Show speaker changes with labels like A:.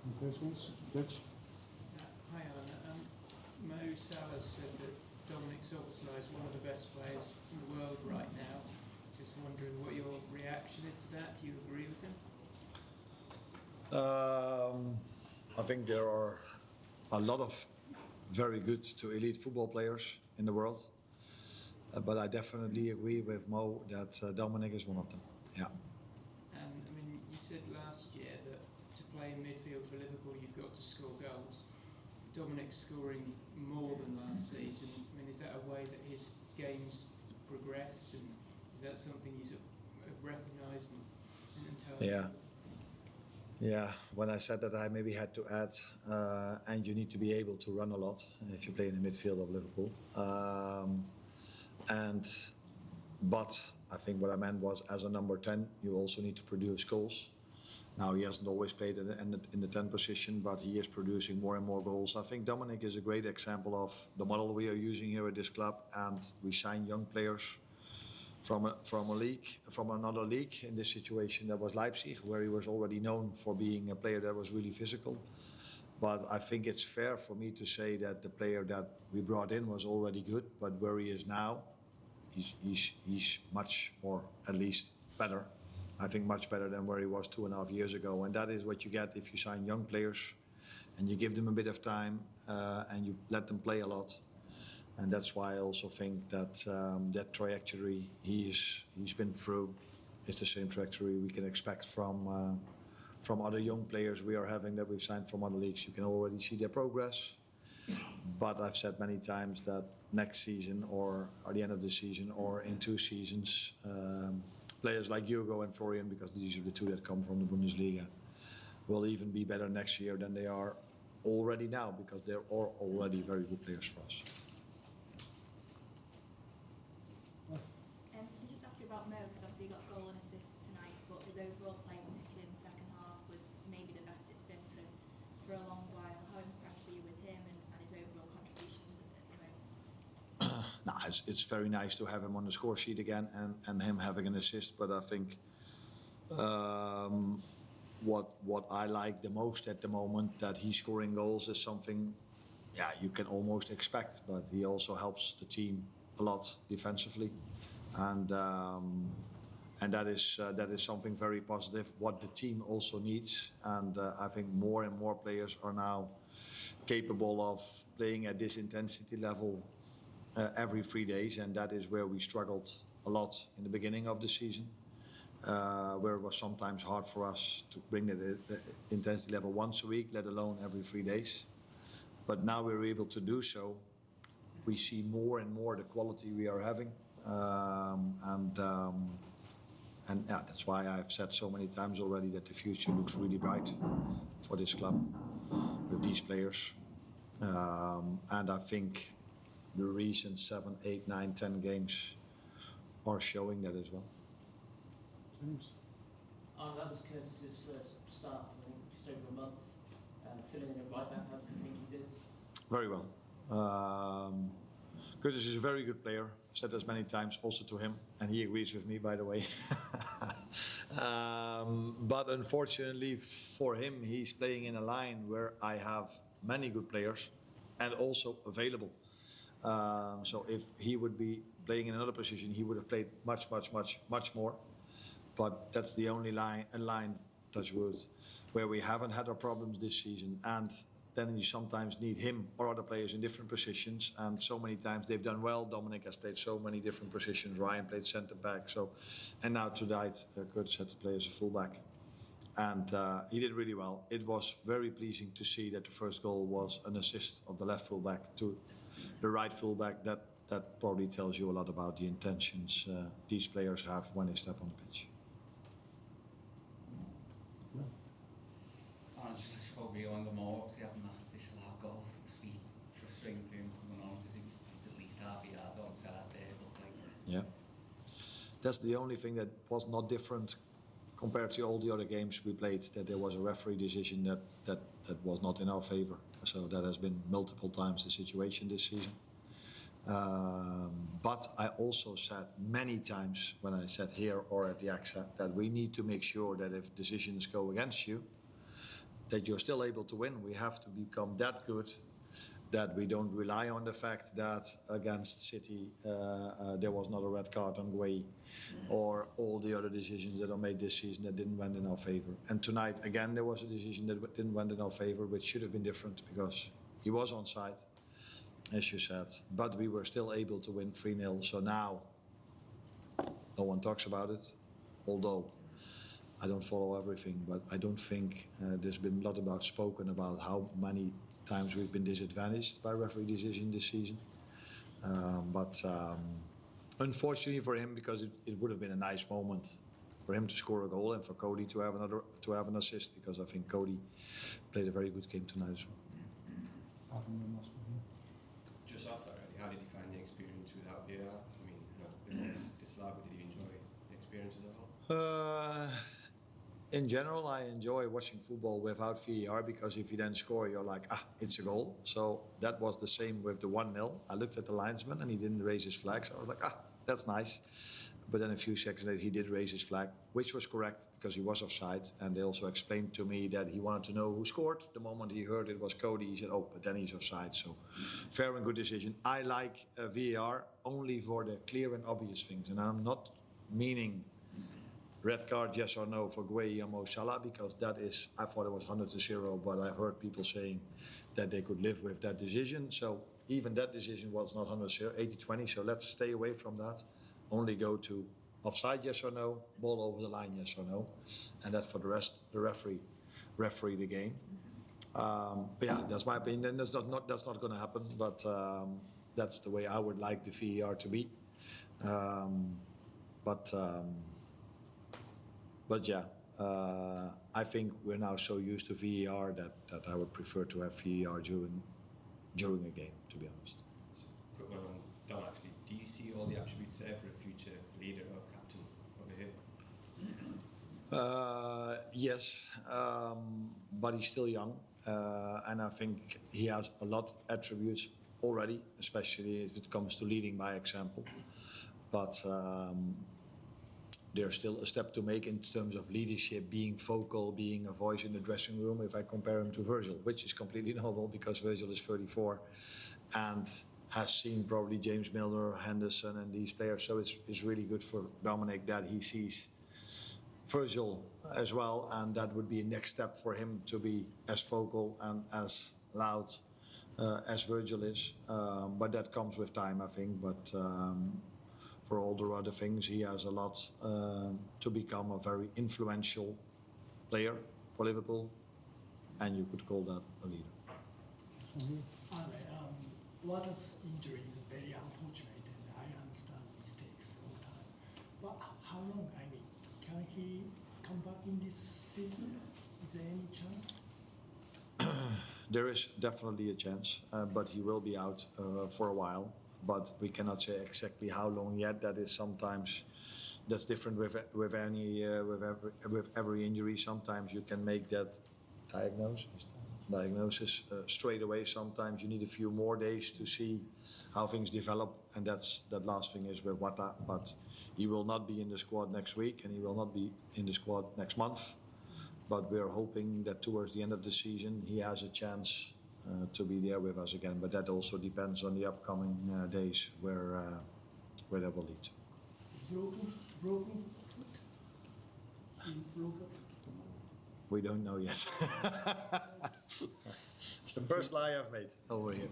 A: Hi Alan. Mo Salah said that Dominic Szoboszlai is one of the best players in the world right now. Just wondering what your reaction is to that. Do you agree with him?
B: I think there are a lot of very good to elite football players in the world, but I definitely agree with Mo that Dominic is one of them. Yeah.
A: And I mean, you said last year that to play in midfield for Liverpool, you've got to score goals. Dominic's scoring more than last season. I mean, is that a way that his game's progressed, and is that something you sort of recognised and told?
B: Yeah, when I said that, I maybe had to add, and you need to be able to run a lot if you play in the midfield of Liverpool. But I think what I meant was, as a number 10, you also need to produce goals. Now, he hasn't always played in the 10 position, but he is producing more and more goals. I think Dominic is a great example of the model we are using here at this club, and we sign young players from another league. In this situation, that was Leipzig, where he was already known for being a player that was really physical. But I think it's fair for me to say that the player that we brought in was already good, but where he is now, he's much more, at least better. I think much better than where he was 2.5 years ago. And that is what you get if you sign young players and you give them a bit of time and you let them play a lot. And that's why I also think that that trajectory he's been through is the same trajectory we can expect from other young players we are having that we've signed from other leagues. You can already see their progress. But I've said many times that next season or at the end of the season or in 2 seasons, players like Hugo and Florian, because these are the 2 that come from the Bundesliga, will even be better next year than they are already now, because they're already very good players for us.
C: Can I just ask you about Mo, because obviously he got a goal and assist tonight, but his overall play, particularly in the second half, was maybe the best it's been for a long while. How impressed were you with him and his overall contributions at the moment?
B: No, it's very nice to have him on the score sheet again and him having an assist, but I think what I like the most at the moment, that he's scoring goals, is something you can almost expect, but he also helps the team a lot defensively, and that is something very positive, what the team also needs. And I think more and more players are now capable of playing at this intensity level every 3 days, and that is where we struggled a lot in the beginning of the season, where it was sometimes hard for us to bring the intensity level once a week, let alone every 3 days. But now we're able to do so. We see more and more the quality we are having, and that's why I've said so many times already that the future looks really bright for this club with these players. And I think the recent 7, 8, 9, 10 games are showing that as well.
D: James? That was Curtis's first start, I think, just over a month. Filling in at right back, how do you think he did?
B: Very well. Curtis is a very good player. I've said this many times also to him, and he agrees with me, by the way. But unfortunately for him, he's playing in a line where I have many good players and also available. So if he would be playing in another position, he would have played much more. But that's the only line, touch wood, where we haven't had our problems this season. And then you sometimes need him or other players in different positions. And so many times they've done well. Dominic has played so many different positions. Ryan played centre back. And now tonight, Curtis had to play as a fullback. And he did really well. It was very pleasing to see that the first goal was an assist of the left fullback to the right fullback. That probably tells you a lot about the intentions these players have when they step on the pitch.
E: Just probably on the more, obviously having that disallowed goal must be frustrating for him coming on, because he was at least half a yard outside there.
B: Yeah, that's the only thing that was not different compared to all the other games we played, that there was a referee decision that was not in our favour. So that has been multiple times the situation this season. But I also said many times when I sat here or at the AXA that we need to make sure that if decisions go against you, that you're still able to win. We have to become that good that we don't rely on the fact that against City there was not a red card on Gueye, or all the other decisions that are made this season that didn't went in our favor. And tonight again there was a decision that didn't went in our favor, which should have been different because he was onside, as you said. But we were still able to win 3-0. So now no one talks about it, although I don't follow everything, but I don't think there's been a lot about spoken about how many times we've been disadvantaged by referee decision this season. But unfortunately for him, because it would have been a nice moment for him to score a goal and for Cody to have an assist, because I think Cody played a very good game tonight as well.
F: Just off that, how did you find the experience without VAR? I mean, the goal was disallowed, but did you enjoy the experience as a whole?
B: In general, I enjoy watching football without VAR, because if you then score, you're like, it's a goal. So that was the same with the 1-0. I looked at the linesman and he didn't raise his flag. So I was like, that's nice. But then a few seconds later, he did raise his flag, which was correct because he was offside. And they also explained to me that he wanted to know who scored. The moment he heard it was Cody, he said, but then he's offside. So fair and good decision. I like VAR only for the clear and obvious things. And I'm not meaning red card, yes or no, for Gueye and Mo Salah, because that is, I thought it was 100-0, but I've heard people saying that they could live with that decision. So even that decision was not 100-0, 80-20, so let's stay away from that. Only go to offside, yes or no, ball over the line, yes or no. And that for the rest, the referee the game. But yeah, that's my opinion. And that's not going to happen, but that's the way I would like the VAR to be. But yeah, I think we're now so used to VAR that I would prefer to have VAR during a game, to be honest.
F: So, quick one on Don, actually. Do you see all the attributes there for a future leader or captain over here?
B: Yes, but he's still young, and I think he has a lot of attributes already, especially if it comes to leading by example. But there's still a step to make in terms of leadership, being vocal, being a voice in the dressing room, if I compare him to Virgil, which is completely normal because Virgil is 34 and has seen probably James Milner, Henderson and these players. So it's really good for Dominic that he sees Virgil as well, and that would be a next step for him to be as vocal and as loud as Virgil is. But that comes with time, I think. But for all the other things, he has a lot to become a very influential player for Liverpool, and you could call that a leader.
G: Waters' injury is very unfortunate, and I understand this takes a long time. But how long? I mean, can he come back in this season? Is there any chance?
B: There is definitely a chance, but he will be out for a while. But we cannot say exactly how long yet. That is sometimes that's different with every injury. Sometimes you can make that diagnosis straight away. Sometimes you need a few more days to see how things develop, and that last thing is with Wata. But he will not be in the squad next week, and he will not be in the squad next month. But we are hoping that towards the end of the season he has a chance to be there with us again. But that also depends on the upcoming days where that will lead to.
G: Broken foot? He broke up.
B: We don't know yet. It's the first lie I've made over here.